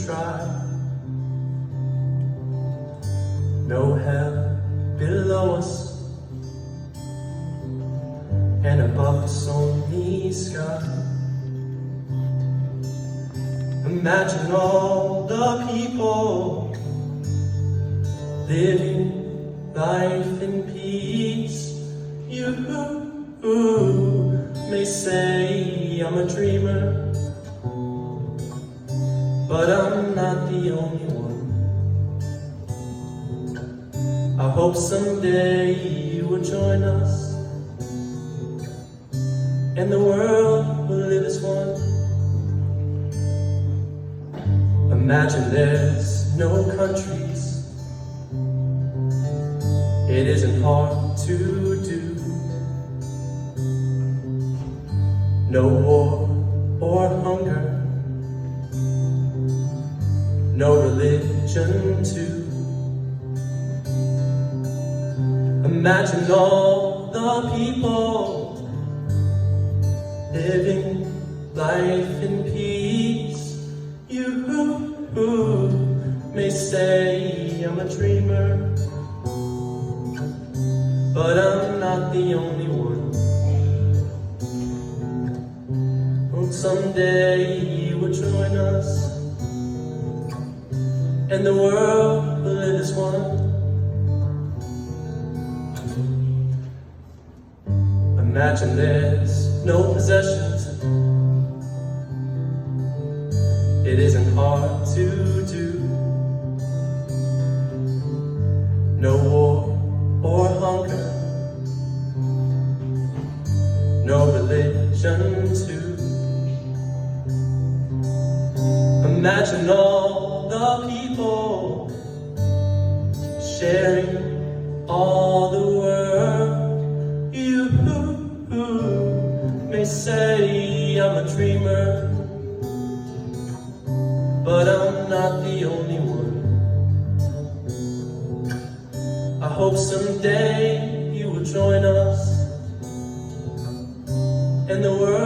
try. No hell below us, and above us only sky. Imagine all the people living life in peace. You may say I'm a dreamer, but I'm not the only one. I hope someday you will join us, and the world will live as one. Imagine there's no countries. It isn't hard to do. No war or hunger, no religion too. Imagine all the people living life in peace. You may say I'm a dreamer, but I'm not the only one. Hope someday you will join us, and the world will live as one. Imagine there's no possessions. It isn't hard to do. No war or hunger, no religion too. Imagine all the people sharing all the world. You may say I'm a dreamer, but I'm not the only one. I hope someday you will join us, and the world